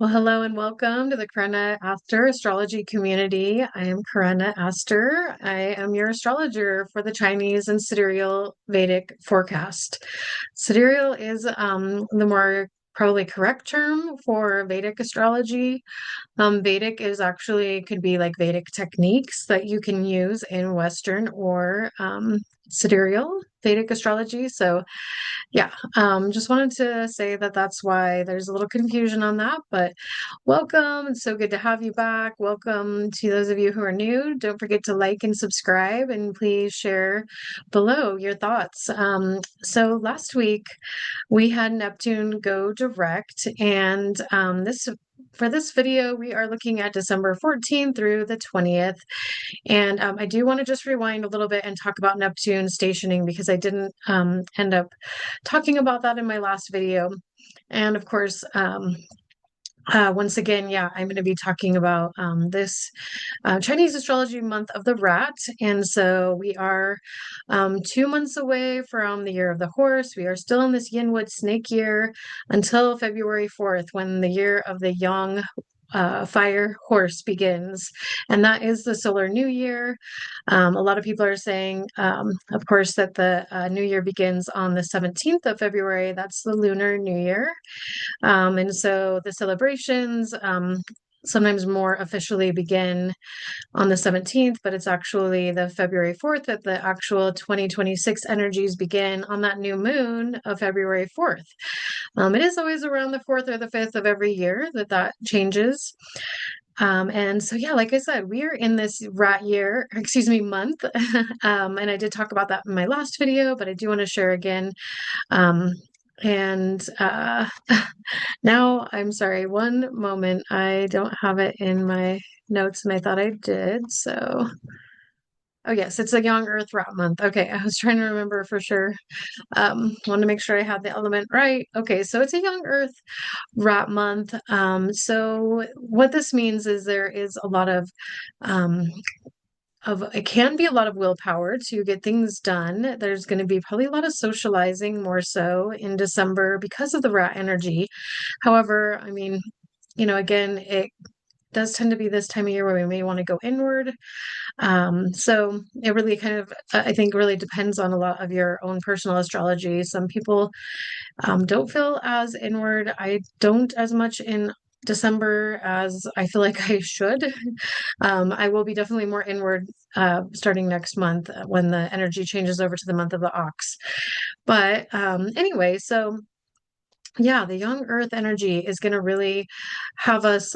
Well, hello and welcome to the Karuna Aster Astrology Community. I am Karuna Aster. I am your astrologer for the Chinese and Sidereal Vedic forecast. Sidereal is the more probably correct term for Vedic astrology. Vedic is actually could be like Vedic techniques that you can use in Western or sidereal Vedic astrology. So yeah, just wanted to say that that's why there's a little confusion on that, but welcome. It's so good to have you back. Welcome to those of you who are new. Don't forget to like and subscribe, and please share below your thoughts. So last week we had Neptune go direct, and this for this video, we are looking at December 14th through the 20th. And I do want to just rewind a little bit and talk about Neptune stationing because I didn't end up talking about that in my last video. And of course, once again, yeah, I'm going to be talking about this Chinese astrology month of the rat. And so we are 2 months away from the year of the horse. We are still in this Yinwood snake year until February 4th, when the year of the Yang fire horse begins, and that is the solar new year. A lot of people are saying, of course, that the new year begins on the 17th of February. That's the lunar new year. And so the celebrations sometimes more officially begin on the 17th, but it's actually the February 4th that the actual 2026 energies begin on that new moon of February 4th. It is always around the 4th or the 5th of every year that changes. And so, yeah, like I said, we are in this rat year, excuse me, month. And I did talk about that in my last video, but I do want to share again. And now I'm sorry, one moment. I don't have it in my notes and I thought I did. So, oh, yes, it's a young Earth rat month. Okay, I was trying to remember for sure. Want to make sure I had the element right. Okay, so it's a young Earth rat month. So what this means is there is a lot um, of it can be a lot of willpower to get things done. There's going to be probably a lot of socializing more so in December because of the rat energy. However, I mean, again, it does tend to be this time of year where we may want to go inward. So it really kind of, I think, really depends on a lot of your own personal astrology. Some people don't feel as inward. I don't as much in December as I feel like I should. I will be definitely more inward starting next month when the energy changes over to the month of the ox. But anyway, so yeah, the young earth energy is going to really have us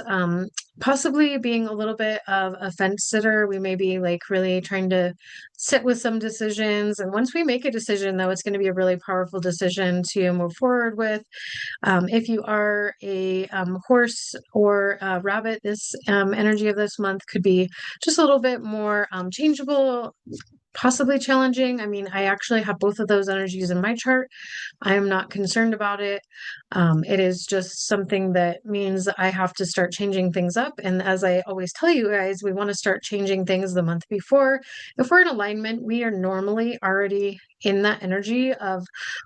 possibly being a little bit of a fence sitter. We may be like really trying to sit with some decisions. And once we make a decision, though, it's going to be a really powerful decision to move forward with. If you are a horse or a rabbit, this energy of this month could be just a little bit more changeable, possibly challenging. I mean, I actually have both of those energies in my chart. I am not concerned about it. It is just something that means I have to start changing things up. And as I always tell you guys, we want to start changing things the month before. If we're in alignment, we are normally already in that energy of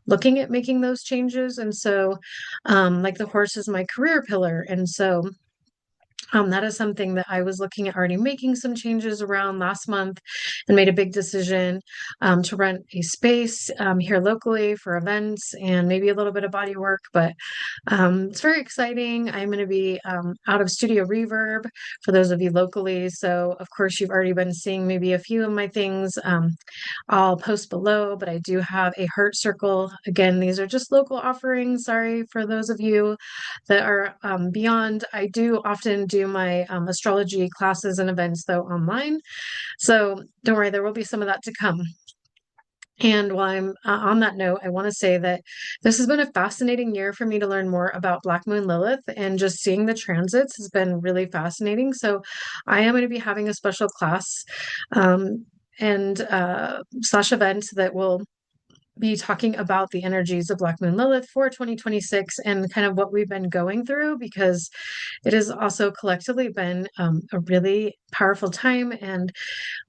looking at making those changes. And so, like the horse is my career pillar. And so, that is something that I was looking at already making some changes around last month and made a big decision to rent a space here locally for events and maybe a little bit of body work. But it's very exciting. I'm going to be out of Studio Reverb for those of you locally. So, of course, you've already been seeing maybe a few of my things. I'll post below, but I do have a heart circle. Again, these are just local offerings. Sorry for those of you that are beyond. I do often do my astrology classes and events, though, online. So don't worry, there will be some of that to come. And while I'm on that note, I want to say that this has been a fascinating year for me to learn more about Black Moon Lilith, and just seeing the transits has been really fascinating. So I am going to be having a special class and slash event that will be talking about the energies of Black Moon Lilith for 2026 and kind of what we've been going through, because it has also collectively been a really powerful time. And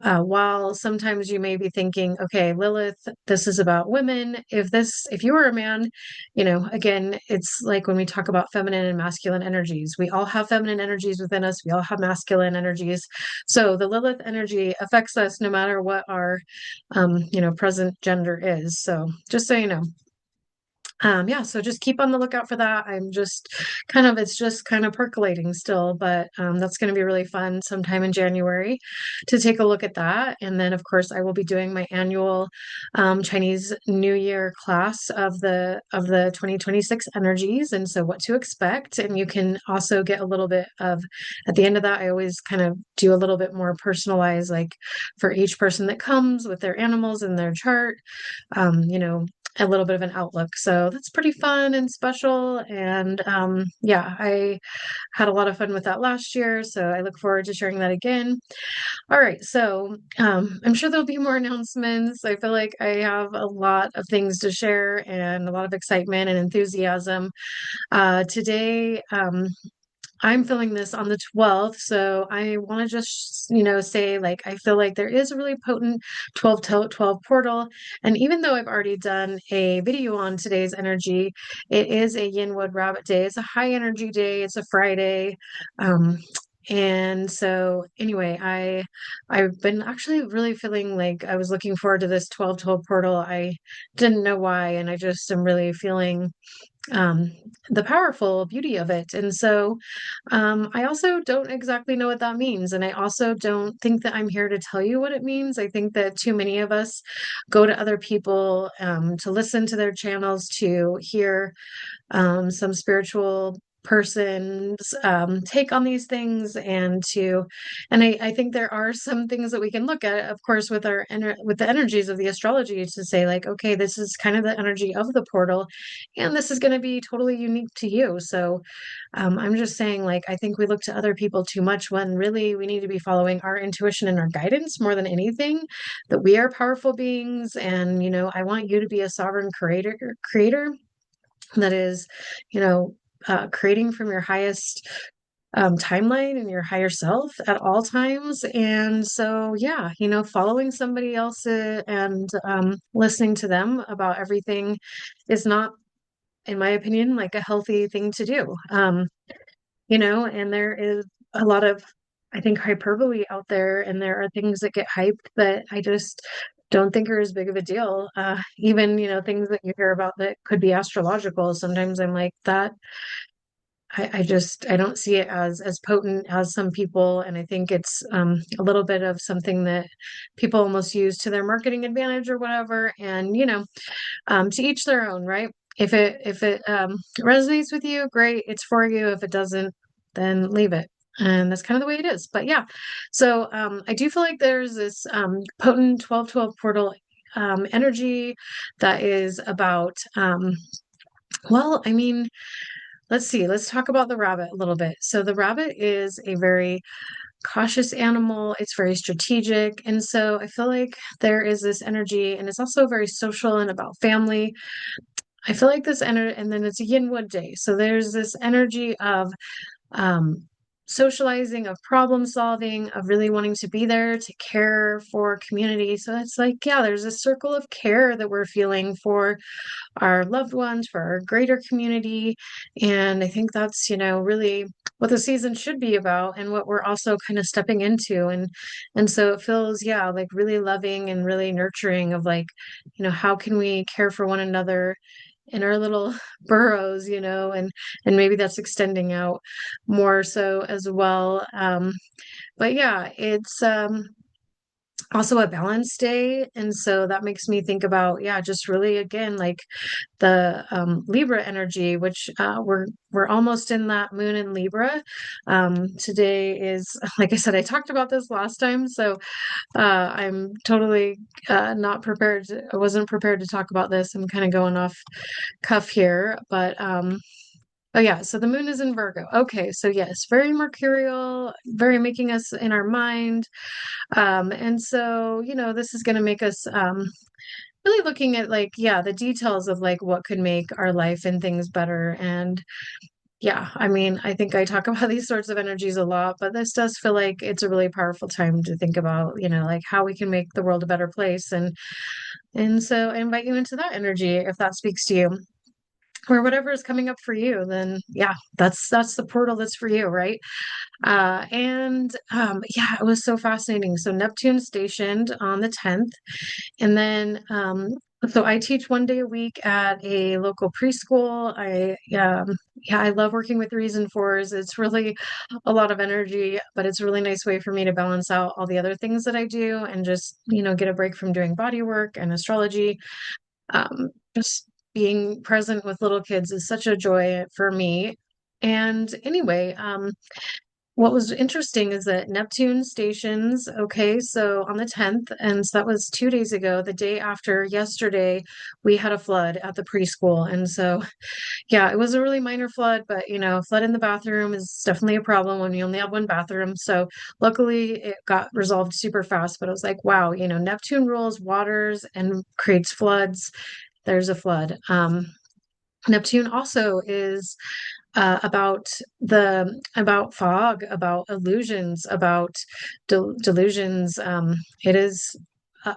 while sometimes you may be thinking, okay, Lilith, this is about women. If you were a man, again, it's like when we talk about feminine and masculine energies, we all have feminine energies within us. We all have masculine energies. So the Lilith energy affects us no matter what our, present gender is. So just so you know. Yeah, so just keep on the lookout for that. It's just kind of percolating still, but that's going to be really fun sometime in January to take a look at that. And then, of course, I will be doing my annual Chinese New Year class of the 2026 energies, and so what to expect. And you can also get a little bit of, at the end of that, I always kind of do a little bit more personalized, like for each person that comes with their animals and their chart. You know, a little bit of an outlook. So that's pretty fun and special. And yeah, I had a lot of fun with that last year. So I look forward to sharing that again. All right. So I'm sure there'll be more announcements. I feel like I have a lot of things to share and a lot of excitement and enthusiasm. Today, I'm filming this on the 12th, so I want to just, say like I feel like there is a really potent 12 to 12 portal. And even though I've already done a video on today's energy, it is a Yinwood Rabbit Day. It's a high energy day. It's a Friday. Um, and so anyway, I've been actually really feeling like I was looking forward to this 12-12 portal. I didn't know why, and I just am really feeling um, the powerful beauty of it. And so I also don't exactly know what that means. And I also don't think that I'm here to tell you what it means. I think that too many of us go to other people to listen to their channels, to hear some spiritual person's take on these things, and I think there are some things that we can look at, of course, with with the energies of the astrology, to say like, okay, this is kind of the energy of the portal, and this is going to be totally unique to you. So I'm just saying, like, I think we look to other people too much when really we need to be following our intuition and our guidance more than anything, that we are powerful beings. And I want you to be a sovereign creator that is, you know, creating from your highest timeline and your higher self at all times. And so, yeah, following somebody else and listening to them about everything is not, in my opinion, like a healthy thing to do. And there is a lot of, I think, hyperbole out there, and there are things that get hyped that I just don't think are as big of a deal. Even, things that you hear about that could be astrological. Sometimes I'm like, that I don't see it as potent as some people, and I think it's a little bit of something that people almost use to their marketing advantage or whatever. And to each their own, right? If it resonates with you, great, it's for you. If it doesn't, then leave it. And that's kind of the way it is. But yeah, so I do feel like there's this potent 12-12 portal energy that is about, well, I mean, let's see, let's talk about the rabbit a little bit. So the rabbit is a very cautious animal. It's very strategic. And so I feel like there is this energy, and it's also very social and about family. I feel like this energy, and then it's a yin wood day. So there's this energy of um, socializing, of problem solving, of really wanting to be there to care for community. So it's like, yeah, there's a circle of care that we're feeling for our loved ones, for our greater community. And I think that's, really what the season should be about, and what we're also kind of stepping into. And so it feels, yeah, like really loving and really nurturing of like, how can we care for one another in our little burrows, and maybe that's extending out more so as well. But yeah, it's also a balance day. And so that makes me think about, yeah, just really again, like the Libra energy, which we're almost in that moon in Libra. Today is, like I said, I talked about this last time, so I'm totally not prepared. I wasn't prepared to talk about this. I'm kind of going off cuff here, but oh yeah, so the moon is in Virgo. Okay, so yes, very mercurial, very making us in our mind. And so, this is going to make us really looking at like, yeah, the details of like what could make our life and things better. And yeah, I mean, I think I talk about these sorts of energies a lot, but this does feel like it's a really powerful time to think about, like how we can make the world a better place. And so I invite you into that energy if that speaks to you. Or whatever is coming up for you, then yeah, that's the portal that's for you, right? And yeah, it was so fascinating. So Neptune stationed on the 10th, and then so I teach 1 day a week at a local preschool. Yeah, I love working with threes and fours. It's really a lot of energy, but it's a really nice way for me to balance out all the other things that I do and just, get a break from doing body work and astrology. Just being present with little kids is such a joy for me. And anyway, what was interesting is that Neptune stations, okay, so on the 10th, and so that was 2 days ago, the day after yesterday, we had a flood at the preschool. And so, yeah, it was a really minor flood, but flood in the bathroom is definitely a problem when you only have one bathroom. So luckily it got resolved super fast, but I was like, wow, Neptune rules waters and creates floods. There's a flood. Neptune also is about fog, about illusions, about delusions. It is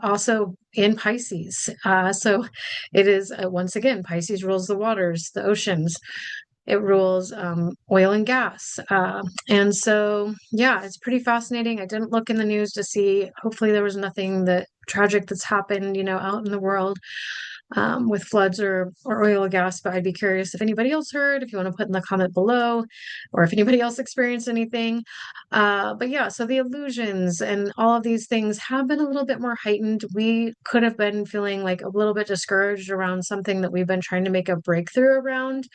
also in Pisces. So it is once again, Pisces rules the waters, the oceans. It rules oil and gas. And so, yeah, it's pretty fascinating. I didn't look in the news to see, hopefully, there was nothing that tragic that's happened, out in the world with floods or oil or gas, but I'd be curious if anybody else heard, if you want to put in the comment below, or if anybody else experienced anything. But yeah, so the illusions and all of these things have been a little bit more heightened. We could have been feeling like a little bit discouraged around something that we've been trying to make a breakthrough around.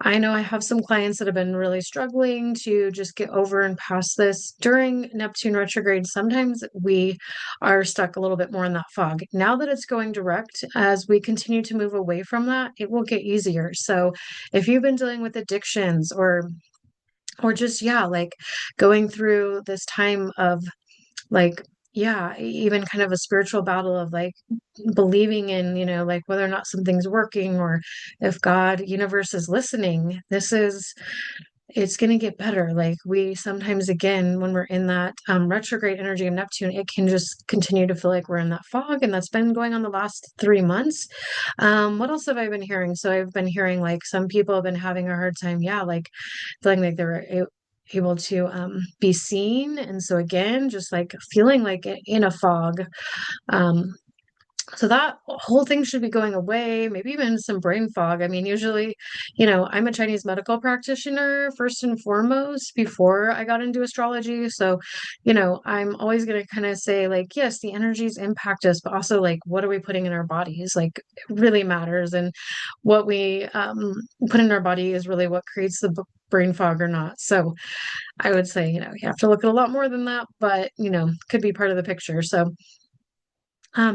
I know I have some clients that have been really struggling to just get over and past this. During Neptune retrograde, sometimes we are stuck a little bit more in that fog. Now that it's going direct, as we continue to move away from that, it will get easier. So if you've been dealing with addictions or just yeah, like going through this time of like yeah, even kind of a spiritual battle of like believing in, like whether or not something's working or if God, universe is listening, it's going to get better. Like we sometimes, again, when we're in that retrograde energy of Neptune, it can just continue to feel like we're in that fog. And that's been going on the last 3 months. What else have I been hearing? So I've been hearing like some people have been having a hard time. Yeah. Like feeling like they're able to be seen. And so again, just like feeling like in a fog. Um, so that whole thing should be going away, maybe even some brain fog. I mean, usually, I'm a Chinese medical practitioner first and foremost before I got into astrology. So, I'm always going to kind of say, like, yes, the energies impact us, but also, like, what are we putting in our bodies? Like, it really matters. And what we put in our body is really what creates the brain fog or not. So, I would say, you have to look at a lot more than that, but, could be part of the picture. So,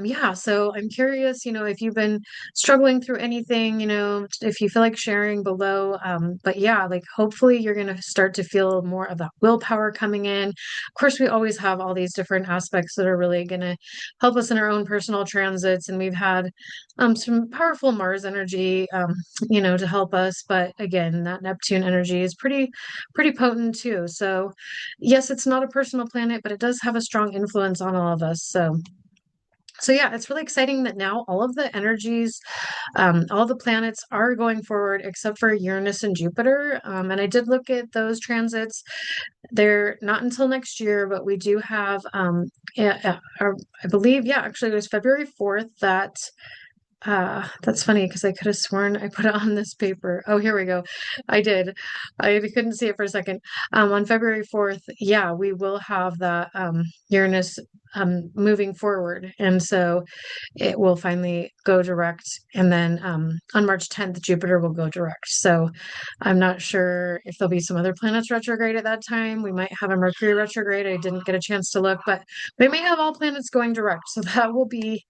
yeah, so I'm curious, if you've been struggling through anything, if you feel like sharing below. But yeah, like hopefully you're going to start to feel more of that willpower coming in. Of course, we always have all these different aspects that are really going to help us in our own personal transits. And we've had some powerful Mars energy, to help us. But again, that Neptune energy is pretty potent too. So yes, it's not a personal planet, but it does have a strong influence on all of us. So yeah, it's really exciting that now all of the energies, all the planets are going forward except for Uranus and Jupiter. And I did look at those transits. They're not until next year, but we do have, I believe, yeah, actually it was February 4th that that's funny because I could have sworn I put it on this paper. Oh, here we go. I did. I couldn't see it for a second. On February 4th, yeah, we will have that Uranus moving forward. And so it will finally go direct. And then on March 10th, Jupiter will go direct. So I'm not sure if there'll be some other planets retrograde at that time. We might have a Mercury retrograde. I didn't get a chance to look, but we may have all planets going direct. So that will be,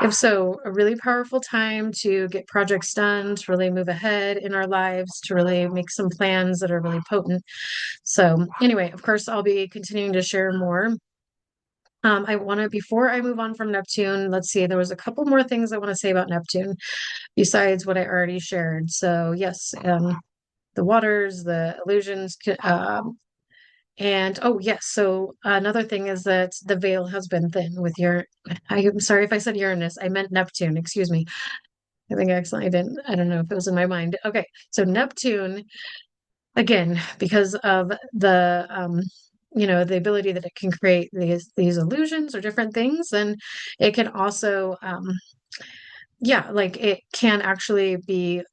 if so, a really powerful time to get projects done, to really move ahead in our lives, to really make some plans that are really potent. So, anyway, of course, I'll be continuing to share more I want to, before I move on from Neptune, let's see, there was a couple more things I want to say about Neptune besides what I already shared. So, yes, the waters, the illusions, and oh, yes. So, another thing is that the veil has been thin with your, I'm sorry if I said Uranus, I meant Neptune, excuse me. I think I accidentally didn't, I don't know if it was in my mind. Okay, so Neptune, again, because of the, the ability that it can create these illusions or different things, and it can also, yeah, like it can actually be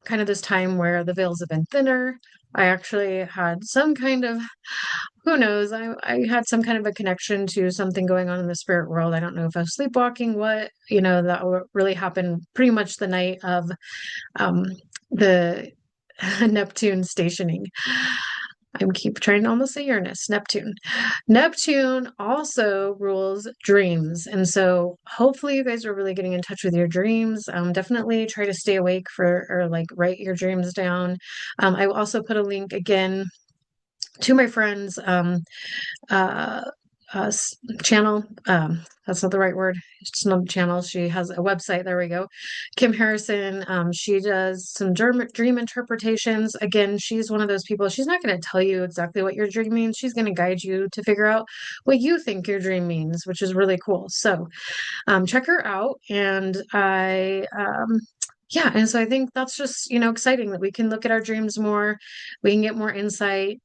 kind of this time where the veils have been thinner. I actually had some kind of, who knows, I had some kind of a connection to something going on in the spirit world. I don't know if I was sleepwalking, what, that really happened pretty much the night of um, the Neptune stationing. I keep trying to almost say Uranus, Neptune. Neptune also rules dreams. And so hopefully you guys are really getting in touch with your dreams. Definitely try to stay awake or like write your dreams down. I will also put a link again to my friend's uh, channel. That's not the right word. It's not a channel. She has a website. There we go. Kim Harrison. She does some dream interpretations. Again, she's one of those people. She's not going to tell you exactly what your dream means. She's going to guide you to figure out what you think your dream means, which is really cool. So, check her out. And yeah, and so I think that's just, exciting that we can look at our dreams more. We can get more insight.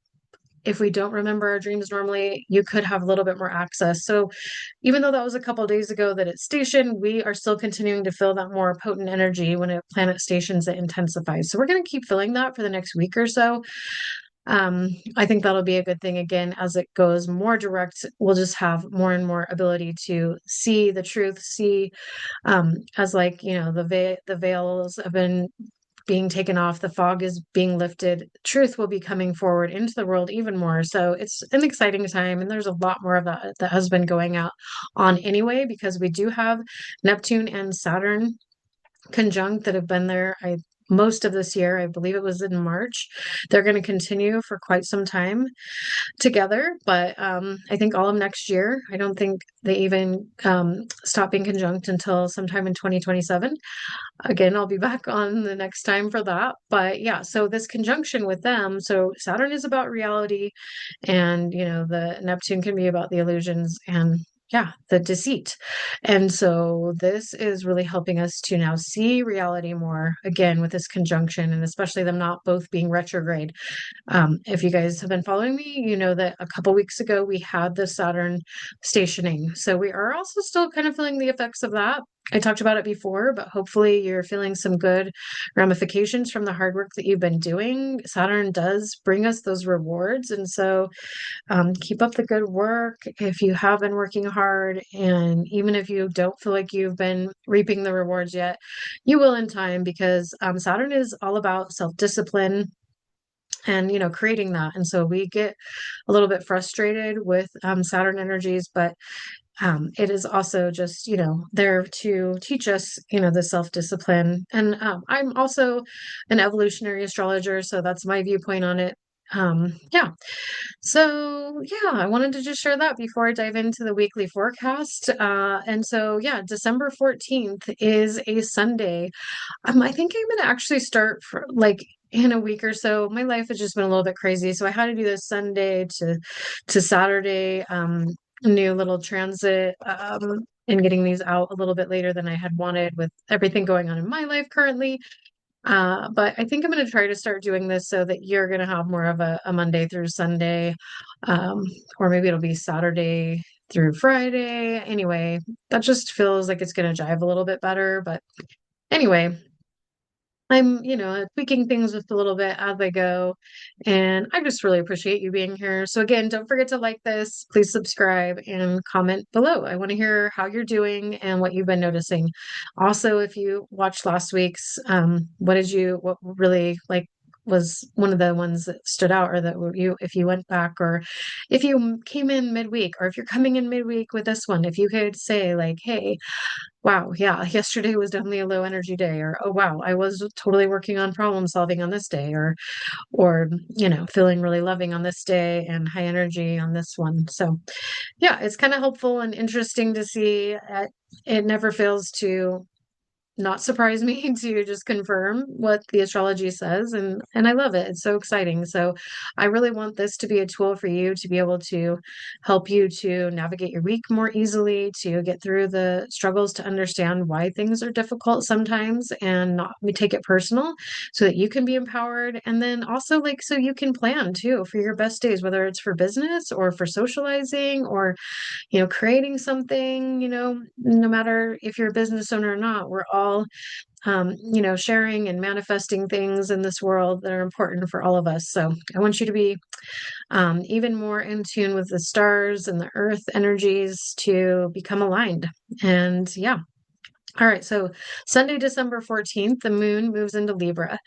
If we don't remember our dreams normally, you could have a little bit more access. So even though that was a couple of days ago that it's stationed, we are still continuing to feel that more potent energy when a planet stations, it intensifies. So we're going to keep feeling that for the next week or so. I think that'll be a good thing. Again, as it goes more direct, we'll just have more and more ability to see the truth, see as like, the veils have been being taken off, the fog is being lifted, truth will be coming forward into the world even more. So it's an exciting time, and there's a lot more of that that has been going out on anyway, because we do have Neptune and Saturn conjunct that have been there. Most of this year, I believe it was in March. They're going to continue for quite some time together, but I think all of next year. I don't think they even stop being conjunct until sometime in 2027. Again, I'll be back on the next time for that. But yeah, so this conjunction with them, so Saturn is about reality, and the Neptune can be about the illusions and yeah, the deceit. And so this is really helping us to now see reality more again with this conjunction, and especially them not both being retrograde. If you guys have been following me, you know that a couple weeks ago we had the Saturn stationing. So we are also still kind of feeling the effects of that. I talked about it before, but hopefully you're feeling some good ramifications from the hard work that you've been doing. Saturn does bring us those rewards. And so keep up the good work if you have been working hard. And even if you don't feel like you've been reaping the rewards yet, you will in time, because Saturn is all about self-discipline and creating that. And so we get a little bit frustrated with Saturn energies, but it is also just there to teach us the self-discipline. And I'm also an evolutionary astrologer, so that's my viewpoint on it. Yeah, so yeah, I wanted to just share that before I dive into the weekly forecast. And so yeah, December 14th is a Sunday. I think I'm gonna actually start for like in a week or so. My life has just been a little bit crazy, so I had to do this Sunday to Saturday, new little transit, and getting these out a little bit later than I had wanted with everything going on in my life currently. But I think I'm going to try to start doing this so that you're going to have more of a Monday through Sunday, um, or maybe it'll be Saturday through Friday. Anyway, that just feels like it's going to jive a little bit better. But anyway, I'm, tweaking things just a little bit as I go. And I just really appreciate you being here. So again, don't forget to like this, please subscribe and comment below. I want to hear how you're doing and what you've been noticing. Also, if you watched last week's, what really like was one of the ones that stood out, or that if you went back, or if you came in midweek, or if you're coming in midweek with this one, if you could say like, hey, wow, yeah, yesterday was definitely a low energy day, or oh wow, I was totally working on problem solving on this day, or feeling really loving on this day and high energy on this one. So yeah, it's kind of helpful and interesting to see. It never fails to not surprise me to just confirm what the astrology says, and I love it. It's so exciting. So I really want this to be a tool for you to be able to help you to navigate your week more easily, to get through the struggles, to understand why things are difficult sometimes and not take it personal, so that you can be empowered, and then also like so you can plan too for your best days, whether it's for business or for socializing or creating something, no matter if you're a business owner or not, we're all, sharing and manifesting things in this world that are important for all of us. So I want you to be even more in tune with the stars and the earth energies to become aligned. And yeah. All right. So Sunday, December 14th, the moon moves into Libra.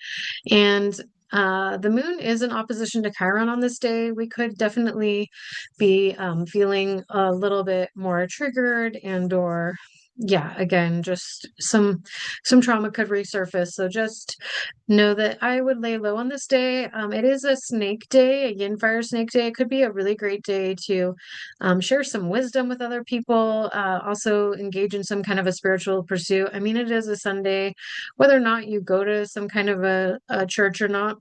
And the moon is in opposition to Chiron on this day. We could definitely be feeling a little bit more triggered or yeah, again, just some trauma could resurface. So just know that I would lay low on this day. It is a snake day, a yin fire snake day. It could be a really great day to share some wisdom with other people, also engage in some kind of a spiritual pursuit. I mean, it is a Sunday, whether or not you go to some kind of a church or not.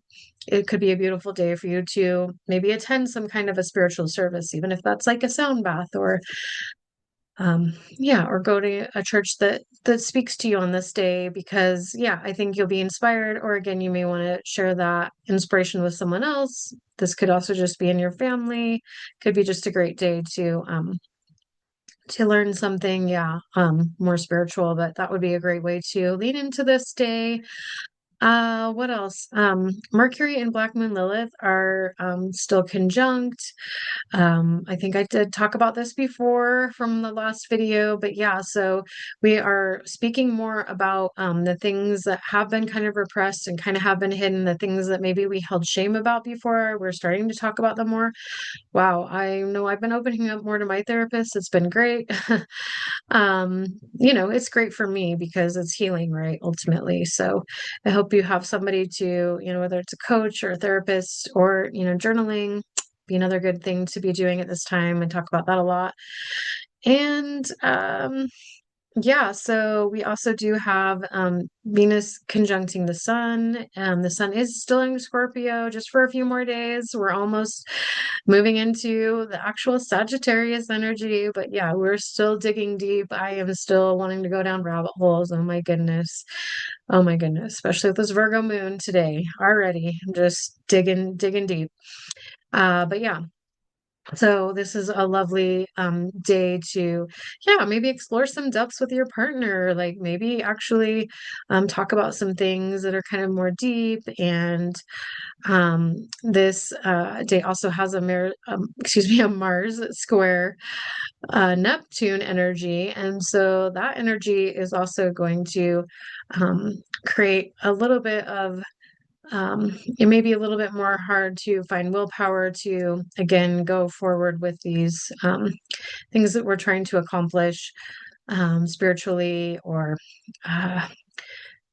It could be a beautiful day for you to maybe attend some kind of a spiritual service, even if that's like a sound bath or yeah, or go to a church that speaks to you on this day, because yeah, I think you'll be inspired. Or again, you may want to share that inspiration with someone else. This could also just be in your family. Could be just a great day to learn something, yeah, more spiritual, but that would be a great way to lean into this day. What else? Mercury and Black Moon Lilith are still conjunct. I think I did talk about this before from the last video, but yeah, so we are speaking more about the things that have been kind of repressed and kind of have been hidden, the things that maybe we held shame about before. We're starting to talk about them more. Wow, I know I've been opening up more to my therapist. It's been great. It's great for me because it's healing, right? Ultimately. So I hope you have somebody to, whether it's a coach or a therapist or, journaling, be another good thing to be doing at this time, and talk about that a lot. And yeah, so we also do have Venus conjuncting the sun. The sun is still in Scorpio just for a few more days. We're almost moving into the actual Sagittarius energy, but yeah, we're still digging deep. I am still wanting to go down rabbit holes. Oh my goodness. Oh my goodness. Especially with this Virgo moon today already. I'm just digging deep. But yeah. So this is a lovely day to, yeah, maybe explore some depths with your partner, like maybe actually talk about some things that are kind of more deep. And this day also has a Mars square Neptune energy, and so that energy is also going to um, create a little bit of it may be a little bit more hard to find willpower to again go forward with these things that we're trying to accomplish spiritually, or uh,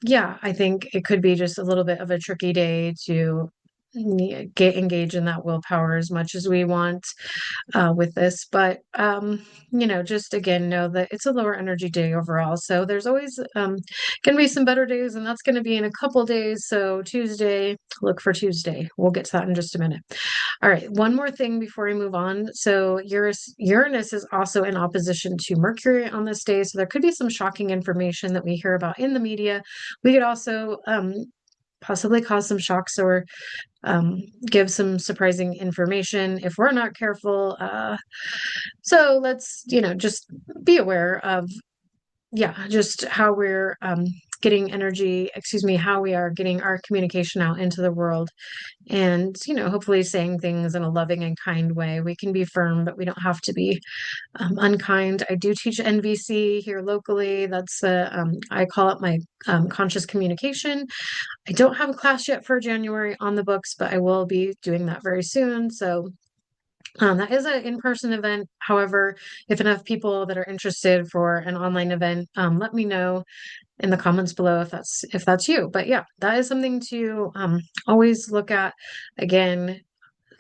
yeah, I think it could be just a little bit of a tricky day to get engaged in that willpower as much as we want with this. But, just again, know that it's a lower energy day overall. So there's always going to be some better days, and that's going to be in a couple days. So Tuesday, look for Tuesday. We'll get to that in just a minute. All right, one more thing before we move on. So Uranus is also in opposition to Mercury on this day. So there could be some shocking information that we hear about in the media. We could also possibly cause some shocks or give some surprising information if we're not careful. So let's, just be aware of, yeah, just how we're getting energy, excuse me, how we are getting our communication out into the world, and, hopefully saying things in a loving and kind way. We can be firm, but we don't have to be unkind. I do teach NVC here locally. That's I call it my conscious communication. I don't have a class yet for January on the books, but I will be doing that very soon. So That is an in-person event. However, if enough people that are interested for an online event, let me know in the comments below if that's you. But yeah, that is something to always look at. Again,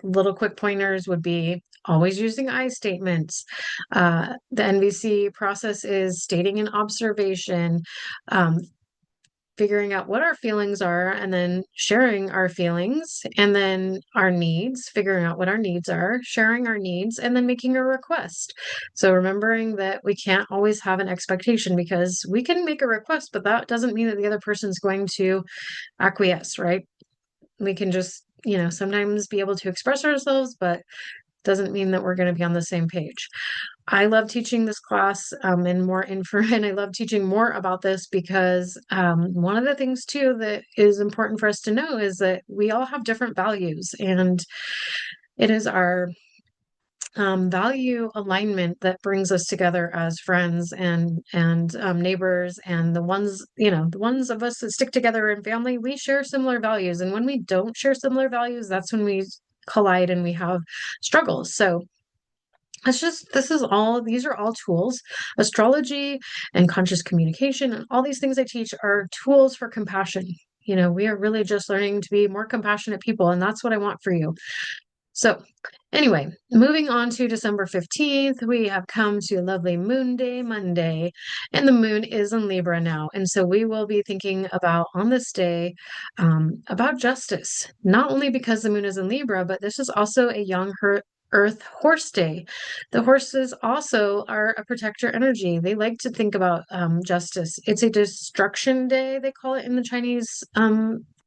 little quick pointers would be always using I statements. The NVC process is stating an observation, um, figuring out what our feelings are, and then sharing our feelings, and then our needs, figuring out what our needs are, sharing our needs, and then making a request. So remembering that we can't always have an expectation because we can make a request, but that doesn't mean that the other person's going to acquiesce, right? We can just, sometimes be able to express ourselves, but doesn't mean that we're going to be on the same page. I love teaching this class and more info, and I love teaching more about this because one of the things too that is important for us to know is that we all have different values, and it is our value alignment that brings us together as friends and neighbors, and the ones of us that stick together in family. We share similar values, and when we don't share similar values, that's when we collide and we have struggles. So these are all tools. Astrology and conscious communication and all these things I teach are tools for compassion. We are really just learning to be more compassionate people, and that's what I want for you. So, anyway, moving on to December 15th, we have come to a lovely Moon Day Monday, and the moon is in Libra now. And so we will be thinking about on this day about justice, not only because the moon is in Libra, but this is also a young Earth horse day. The horses also are a protector energy. They like to think about justice. It's a destruction day, they call it in the Chinese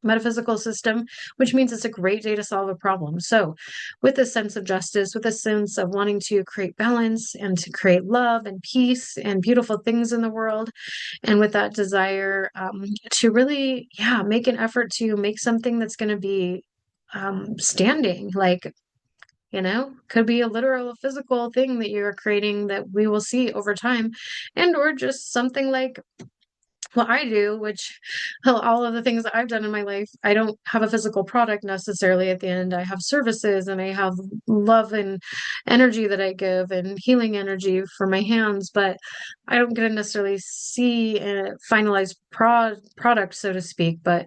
metaphysical system, which means it's a great day to solve a problem. So, with a sense of justice, with a sense of wanting to create balance and to create love and peace and beautiful things in the world, and with that desire to really, yeah, make an effort to make something that's going to be standing, like, could be a literal physical thing that you're creating that we will see over time, and or just something like what I do, which all of the things that I've done in my life, I don't have a physical product necessarily at the end. I have services, and I have love and energy that I give and healing energy for my hands, but I don't get to necessarily see a finalized product, so to speak. But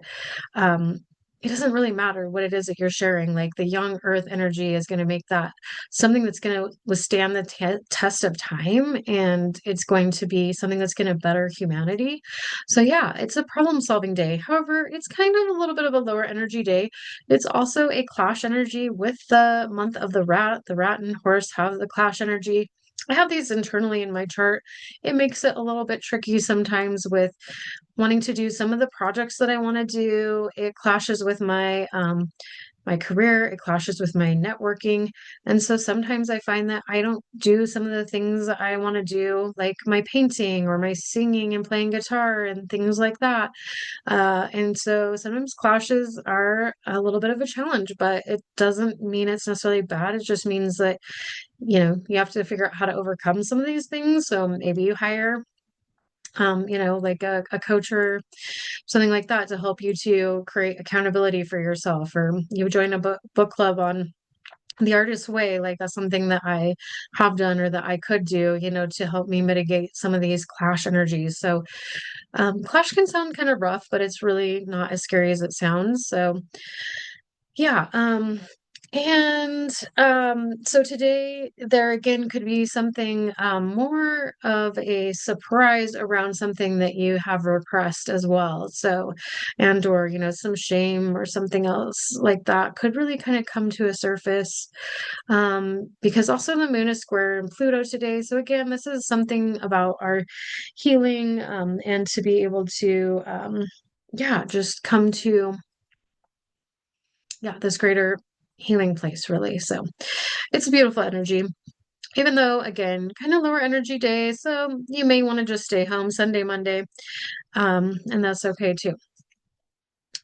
um, it doesn't really matter what it is that you're sharing. Like the young earth energy is going to make that something that's going to withstand the test of time, and it's going to be something that's going to better humanity. So yeah, it's a problem solving day. However, it's kind of a little bit of a lower energy day. It's also a clash energy with the month of the rat. The rat and horse have the clash energy. I have these internally in my chart. It makes it a little bit tricky sometimes with wanting to do some of the projects that I want to do. It clashes with my career, it clashes with my networking. And so sometimes I find that I don't do some of the things that I want to do, like my painting or my singing and playing guitar and things like that. And so sometimes clashes are a little bit of a challenge, but it doesn't mean it's necessarily bad. It just means that, you have to figure out how to overcome some of these things. So maybe you hire like a coach or something like that to help you to create accountability for yourself, or you join a book club on the artist's way. Like that's something that I have done or that I could do, to help me mitigate some of these clash energies. So clash can sound kind of rough, but it's really not as scary as it sounds. So yeah. So today there again could be something more of a surprise around something that you have repressed as well. So, and or, some shame or something else like that could really kind of come to a surface. Because also the moon is square in Pluto today. So again, this is something about our healing, and to be able to, yeah, just come to this greater healing place, really. So it's a beautiful energy, even though, again, kind of lower energy day. So you may want to just stay home Sunday, Monday, and that's okay too.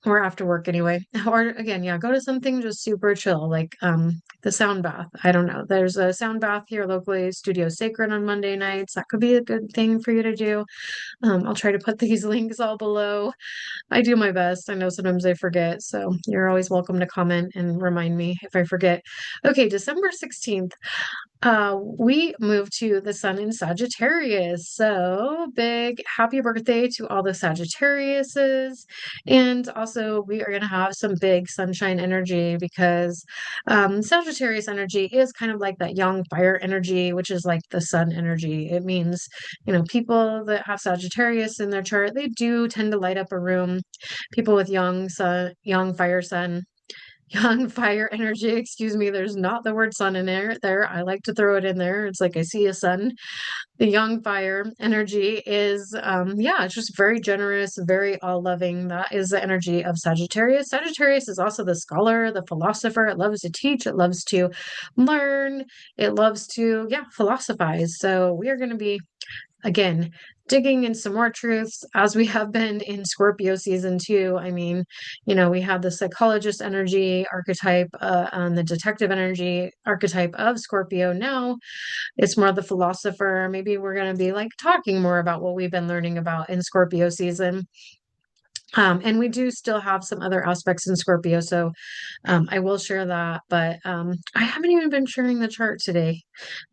or after work anyway. Or again, yeah, go to something just super chill, like the sound bath. I don't know. There's a sound bath here locally, Studio Sacred on Monday nights. That could be a good thing for you to do. I'll try to put these links all below. I do my best. I know sometimes I forget, so you're always welcome to comment and remind me if I forget. Okay, December 16th. We moved to the sun in Sagittarius. So big happy birthday to all the Sagittariuses. And also we are going to have some big sunshine energy because Sagittarius energy is kind of like that young fire energy, which is like the sun energy. It means, people that have Sagittarius in their chart, they do tend to light up a room. People with young sun, young fire sun, young fire energy, excuse me, there's not the word sun in there. I like to throw it in there. It's like I see a sun. The young fire energy is yeah, it's just very generous, very all-loving. That is the energy of Sagittarius. Sagittarius is also the scholar, the philosopher. It loves to teach, it loves to learn, it loves to, yeah, philosophize. So we are going to be, again, digging in some more truths as we have been in Scorpio season 2. I mean, we had the psychologist energy archetype and the detective energy archetype of Scorpio. Now it's more the philosopher. Maybe we're going to be like talking more about what we've been learning about in Scorpio season. And we do still have some other aspects in Scorpio, so I will share that. But I haven't even been sharing the chart today.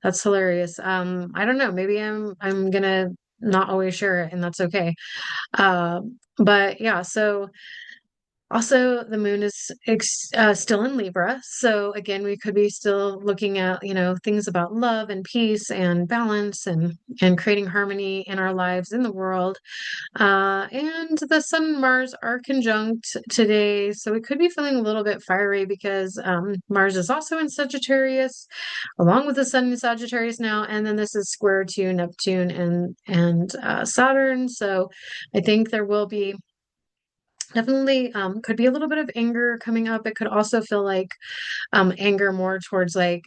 That's hilarious. I don't know. Maybe I'm gonna not always share it, and that's okay. But yeah, so also the moon is still in Libra, so again, we could be still looking at things about love and peace and balance and creating harmony in our lives in the world. And the Sun and Mars are conjunct today, so we could be feeling a little bit fiery because Mars is also in Sagittarius, along with the Sun in Sagittarius now, and then this is square to Neptune and Saturn. So I think there will be definitely could be a little bit of anger coming up. It could also feel like anger more towards like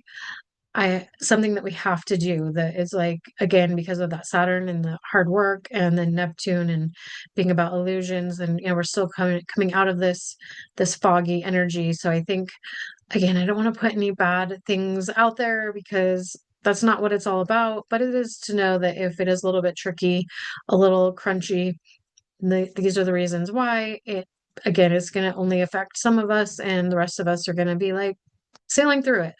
something that we have to do that is like, again, because of that Saturn and the hard work, and then Neptune and being about illusions, and we're still coming out of this foggy energy. So I think, again, I don't want to put any bad things out there because that's not what it's all about, but it is to know that if it is a little bit tricky, a little crunchy, these are the reasons why. It, again, is going to only affect some of us, and the rest of us are going to be like sailing through it.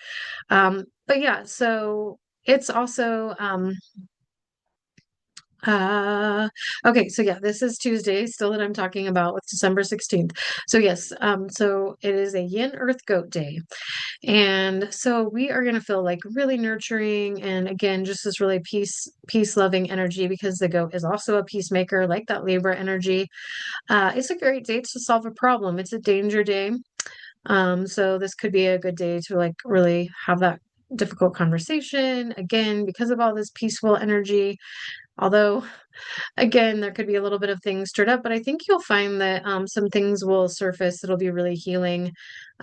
But yeah, so it's also okay, so yeah, this is Tuesday still that I'm talking about with December 16th. So yes, so it is a Yin Earth Goat Day. And so we are going to feel like really nurturing, and again, just this really peace loving energy, because the goat is also a peacemaker, like that Libra energy. It's a great day to solve a problem. It's a danger day. So this could be a good day to like really have that difficult conversation, again, because of all this peaceful energy. Although, again, there could be a little bit of things stirred up, but I think you'll find that some things will surface. It'll be really healing.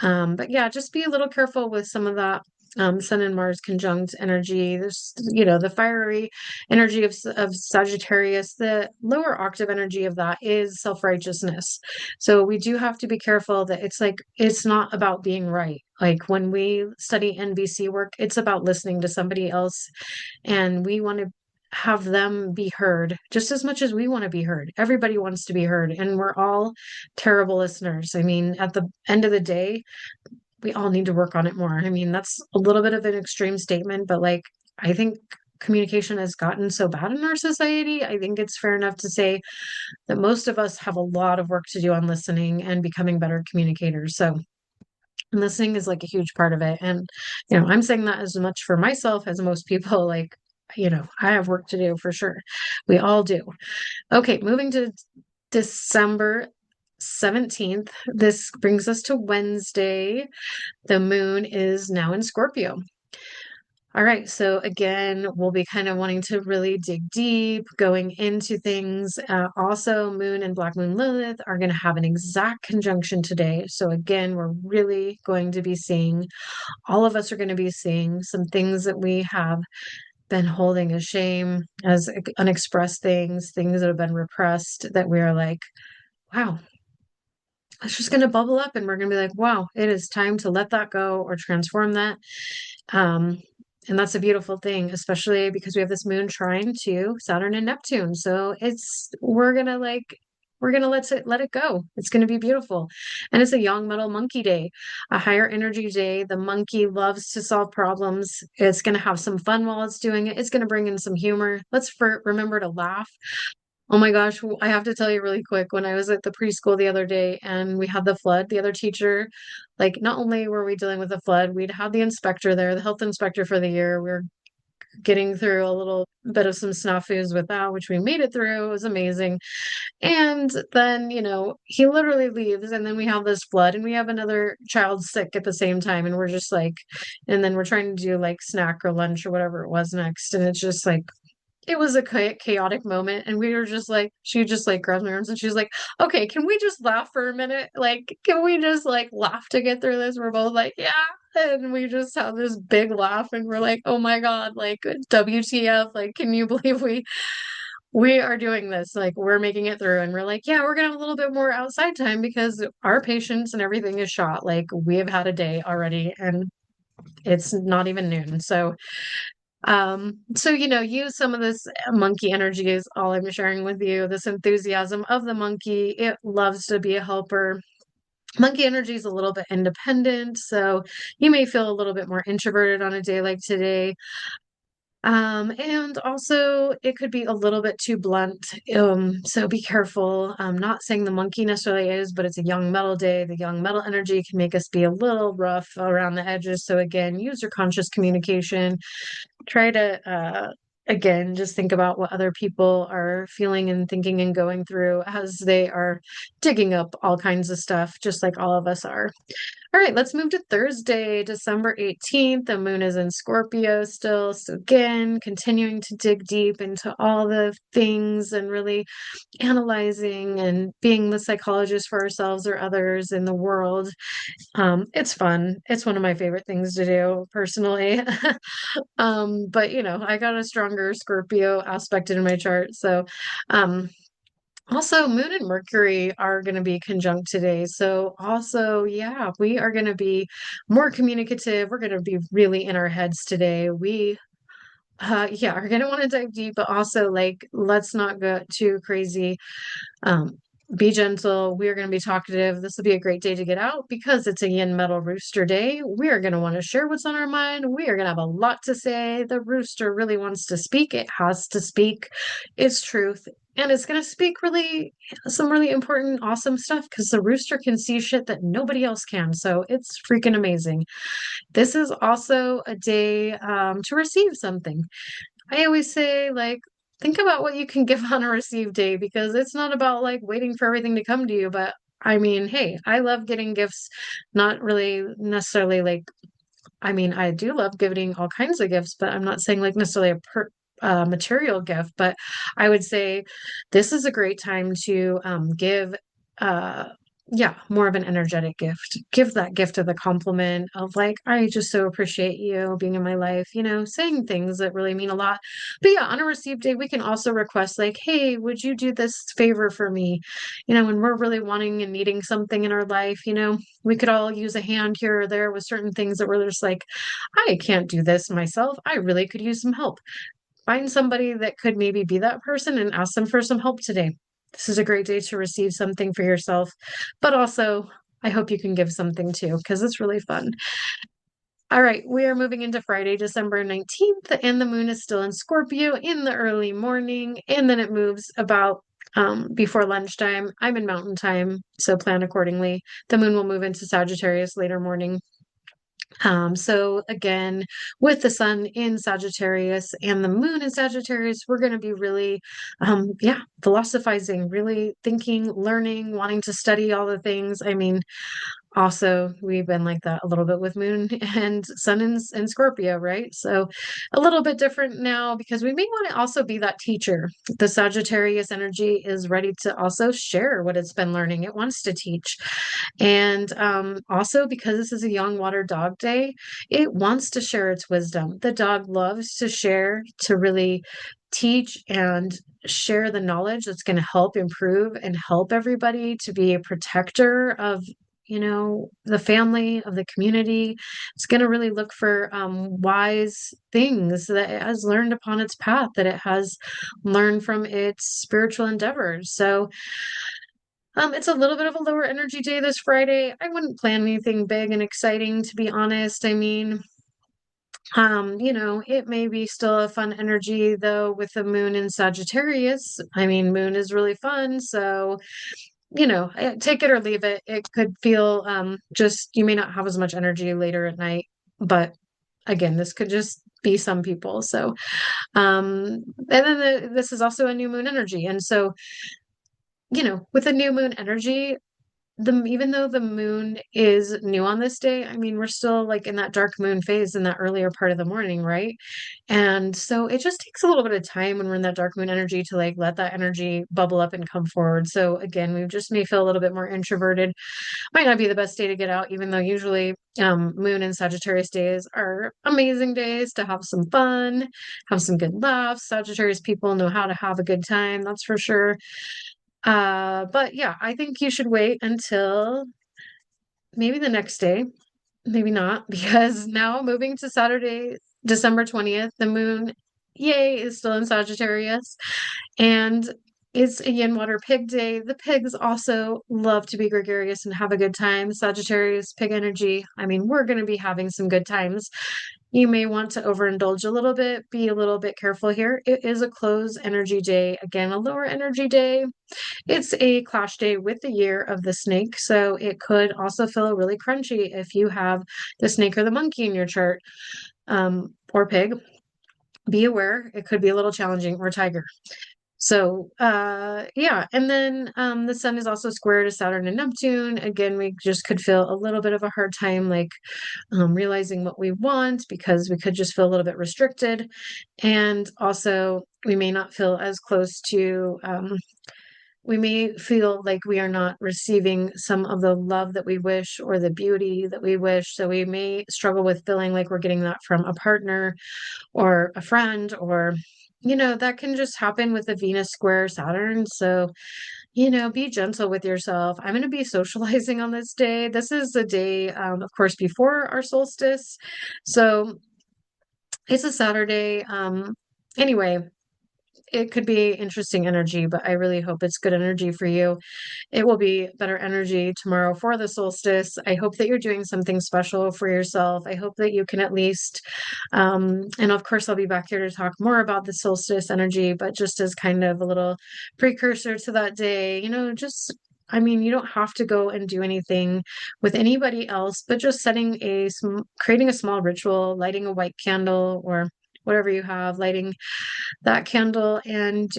But yeah, just be a little careful with some of that Sun and Mars conjunct energy. There's, the fiery energy of Sagittarius. The lower octave energy of that is self-righteousness. So we do have to be careful that it's like, it's not about being right. Like when we study NVC work, it's about listening to somebody else, and we want to have them be heard just as much as we want to be heard. Everybody wants to be heard, and we're all terrible listeners. I mean, at the end of the day, we all need to work on it more. I mean, that's a little bit of an extreme statement, but like, I think communication has gotten so bad in our society. I think it's fair enough to say that most of us have a lot of work to do on listening and becoming better communicators. So, listening is like a huge part of it. And, I'm saying that as much for myself as most people. Like, I have work to do for sure. We all do. Okay, moving to December 17th. This brings us to Wednesday. The moon is now in Scorpio. All right, so again, we'll be kind of wanting to really dig deep, going into things. Also, Moon and Black Moon Lilith are going to have an exact conjunction today. So again, we're really going to be seeing, all of us are going to be seeing some things that we have been holding as shame, as unexpressed things, things that have been repressed, that we are like, wow, it's just going to bubble up and we're going to be like, wow, it is time to let that go or transform that. Um, and that's a beautiful thing, especially because we have this moon trine to Saturn and Neptune. So we're gonna let it go. It's gonna be beautiful. And it's a young metal monkey day, a higher energy day. The monkey loves to solve problems. It's gonna have some fun while it's doing it. It's gonna bring in some humor. Remember to laugh. Oh my gosh, I have to tell you really quick. When I was at the preschool the other day and we had the flood, the other teacher, like not only were we dealing with the flood, we'd had the inspector there, the health inspector for the year. We were getting through a little bit of some snafus with that, which we made it through. It was amazing. And then, he literally leaves, and then we have this flood, and we have another child sick at the same time. And we're just like, and then we're trying to do like snack or lunch or whatever it was next. And it's just like, it was a chaotic moment, and we were just like, she just like grabs my arms and she's like, okay, can we just laugh for a minute? Like, can we just like laugh to get through this? We're both like, yeah. And we just have this big laugh and we're like, oh my God, like WTF, like, can you believe we are doing this? Like, we're making it through. And we're like, yeah, we're gonna have a little bit more outside time because our patience and everything is shot. Like, we have had a day already and it's not even noon. So use some of this monkey energy is all I'm sharing with you. This enthusiasm of the monkey. It loves to be a helper. Monkey energy is a little bit independent, so you may feel a little bit more introverted on a day like today. And also it could be a little bit too blunt. So be careful. I'm not saying the monkey necessarily is, but it's a young metal day. The young metal energy can make us be a little rough around the edges. So again, use your conscious communication. Try to again just think about what other people are feeling and thinking and going through as they are digging up all kinds of stuff, just like all of us are. All right, let's move to Thursday, December 18th. The moon is in Scorpio still. So, again, continuing to dig deep into all the things and really analyzing and being the psychologist for ourselves or others in the world. It's fun. It's one of my favorite things to do personally. But I got a stronger Scorpio aspect in my chart. So, um, also, Moon and Mercury are going to be conjunct today. So, also, yeah, we are going to be more communicative. We're going to be really in our heads today. Yeah, are going to want to dive deep, but also, like, let's not go too crazy. Um, be gentle. We are going to be talkative. This will be a great day to get out because it's a yin metal rooster day. We are going to want to share what's on our mind. We are going to have a lot to say. The rooster really wants to speak. It has to speak its truth. And it's going to speak really some really important, awesome stuff because the rooster can see shit that nobody else can. So it's freaking amazing. This is also a day to receive something. I always say, like, think about what you can give on a receive day because it's not about like waiting for everything to come to you. But I mean, hey, I love getting gifts, not really necessarily like, I mean, I do love giving all kinds of gifts, but I'm not saying like necessarily material gift. But I would say this is a great time to give. Uh, yeah, more of an energetic gift. Give that gift of the compliment of like, I just so appreciate you being in my life, saying things that really mean a lot. But yeah, on a receive day, we can also request like, hey, would you do this favor for me? When we're really wanting and needing something in our life, we could all use a hand here or there with certain things that we're just like, I can't do this myself. I really could use some help. Find somebody that could maybe be that person and ask them for some help today. This is a great day to receive something for yourself, but also I hope you can give something too, because it's really fun. All right, we are moving into Friday, December 19th, and the moon is still in Scorpio in the early morning, and then it moves about before lunchtime. I'm in mountain time, so plan accordingly. The moon will move into Sagittarius later morning. So again, with the sun in Sagittarius and the moon in Sagittarius, we're going to be really, philosophizing, really thinking, learning, wanting to study all the things. I mean, also, we've been like that a little bit with Moon and Sun and Scorpio, right? So a little bit different now because we may want to also be that teacher. The Sagittarius energy is ready to also share what it's been learning. It wants to teach. And also, because this is a young water dog day, it wants to share its wisdom. The dog loves to share, to really teach and share the knowledge that's going to help improve and help everybody to be a protector of, the family, of the community. It's going to really look for wise things that it has learned upon its path, that it has learned from its spiritual endeavors. So it's a little bit of a lower energy day this Friday. I wouldn't plan anything big and exciting, to be honest. I mean, it may be still a fun energy though with the moon in Sagittarius. I mean, moon is really fun, so take it or leave it. It could feel just you may not have as much energy later at night, but again, this could just be some people. So, and then this is also a new moon energy, and so with a new moon energy, the even though the moon is new on this day, I mean, we're still like in that dark moon phase in that earlier part of the morning, right? And so it just takes a little bit of time when we're in that dark moon energy to like let that energy bubble up and come forward. So again, we just may feel a little bit more introverted. Might not be the best day to get out, even though usually moon and Sagittarius days are amazing days to have some fun, have some good laughs. Sagittarius people know how to have a good time, that's for sure. But yeah, I think you should wait until maybe the next day, maybe not, because now moving to Saturday, December 20th, the moon, yay, is still in Sagittarius. And it's a yin water pig day. The pigs also love to be gregarious and have a good time. Sagittarius, pig energy. I mean, we're going to be having some good times. You may want to overindulge a little bit, be a little bit careful here. It is a close energy day. Again, a lower energy day. It's a clash day with the year of the snake, so it could also feel really crunchy if you have the snake or the monkey in your chart, or pig. Be aware, it could be a little challenging, or tiger. So, yeah, and then the sun is also square to Saturn and Neptune. Again, we just could feel a little bit of a hard time, like realizing what we want because we could just feel a little bit restricted. And also, we may not feel as close to we may feel like we are not receiving some of the love that we wish or the beauty that we wish. So we may struggle with feeling like we're getting that from a partner or a friend, or, that can just happen with the Venus square Saturn. So, be gentle with yourself. I'm going to be socializing on this day. This is the day, of course, before our solstice. So it's a Saturday. Anyway, it could be interesting energy, but I really hope it's good energy for you. It will be better energy tomorrow for the solstice. I hope that you're doing something special for yourself. I hope that you can at least, and of course, I'll be back here to talk more about the solstice energy, but just as kind of a little precursor to that day, I mean, you don't have to go and do anything with anybody else, but just creating a small ritual, lighting a white candle or whatever you have, lighting that candle and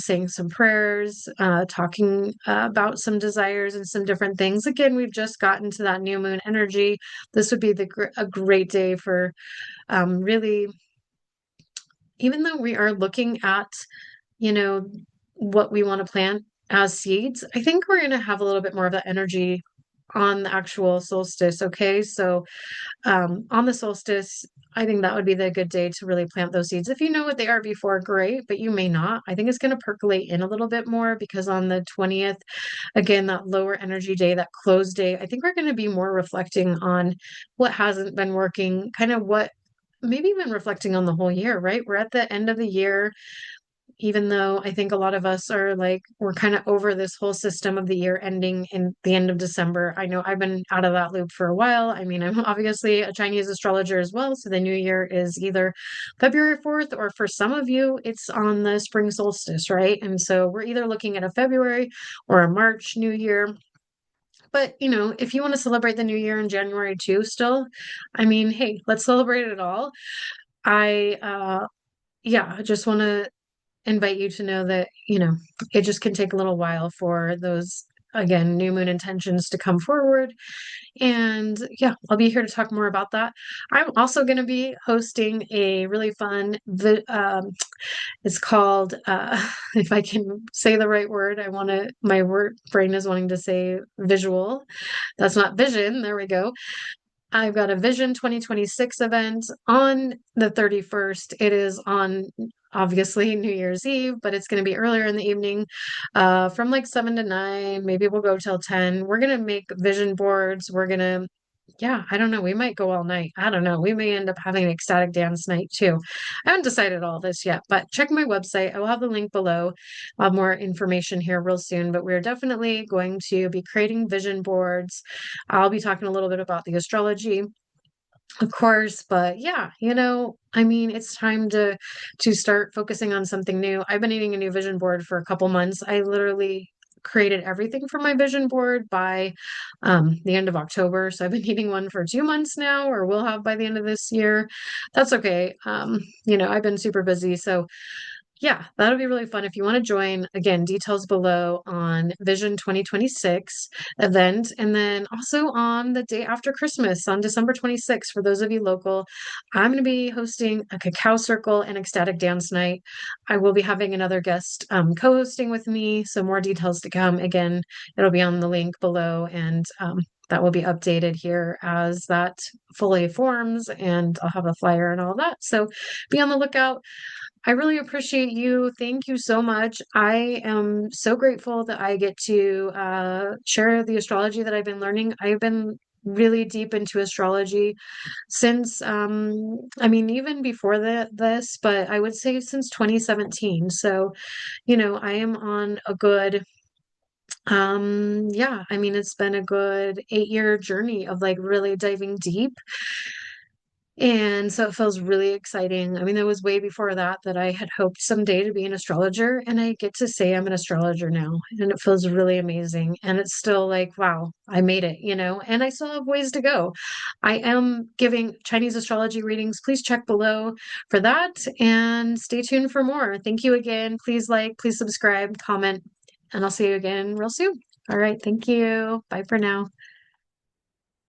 saying some prayers, talking about some desires and some different things. Again, we've just gotten to that new moon energy. This would be a great day for really, even though we are looking at you know what we want to plant as seeds, I think we're going to have a little bit more of that energy on the actual solstice. Okay, so on the solstice, I think that would be the good day to really plant those seeds. If you know what they are before, great, but you may not. I think it's going to percolate in a little bit more because on the 20th, again, that lower energy day, that close day, I think we're going to be more reflecting on what hasn't been working, kind of what maybe even reflecting on the whole year, right? We're at the end of the year, even though I think a lot of us are like, we're kind of over this whole system of the year ending in the end of December. I know I've been out of that loop for a while. I mean, I'm obviously a Chinese astrologer as well. So the new year is either February 4th, or for some of you, it's on the spring solstice, right? And so we're either looking at a February or a March new year. But, if you want to celebrate the new year in January too, still, I mean, hey, let's celebrate it all. Yeah, I just want to invite you to know that, it just can take a little while for those, again, new moon intentions to come forward. And yeah, I'll be here to talk more about that. I'm also going to be hosting a really fun, it's called, if I can say the right word, my word brain is wanting to say visual. That's not vision. There we go. I've got a Vision 2026 event on the 31st. It is on obviously New Year's Eve, but it's going to be earlier in the evening, from like 7 to 9. Maybe we'll go till 10. We're going to make vision boards. We're going to, yeah, I don't know. We might go all night. I don't know. We may end up having an ecstatic dance night too. I haven't decided all this yet, but check my website. I will have the link below. I'll have more information here real soon, but we're definitely going to be creating vision boards. I'll be talking a little bit about the astrology, of course, but yeah, I mean, it's time to start focusing on something new. I've been needing a new vision board for a couple months. I literally created everything for my vision board by the end of October. So I've been needing one for 2 months now, or will have by the end of this year. That's okay. I've been super busy. So yeah, that'll be really fun. If you want to join, again, details below on Vision 2026 event. And then also on the day after Christmas, on December 26th, for those of you local, I'm going to be hosting a cacao circle and ecstatic dance night. I will be having another guest co-hosting with me. So more details to come. Again, it'll be on the link below, and that will be updated here as that fully forms, and I'll have a flyer and all that. So be on the lookout. I really appreciate you. Thank you so much. I am so grateful that I get to share the astrology that I've been learning. I've been really deep into astrology since, I mean, even before this, but I would say since 2017. So, I am on a good, yeah, I mean, it's been a good 8-year journey of like really diving deep. And so it feels really exciting. I mean, it was way before that I had hoped someday to be an astrologer, and I get to say I'm an astrologer now, and it feels really amazing. And it's still like, wow, I made it, and I still have ways to go. I am giving Chinese astrology readings. Please check below for that and stay tuned for more. Thank you again. Please like, please subscribe, comment, and I'll see you again real soon. All right. Thank you. Bye for now.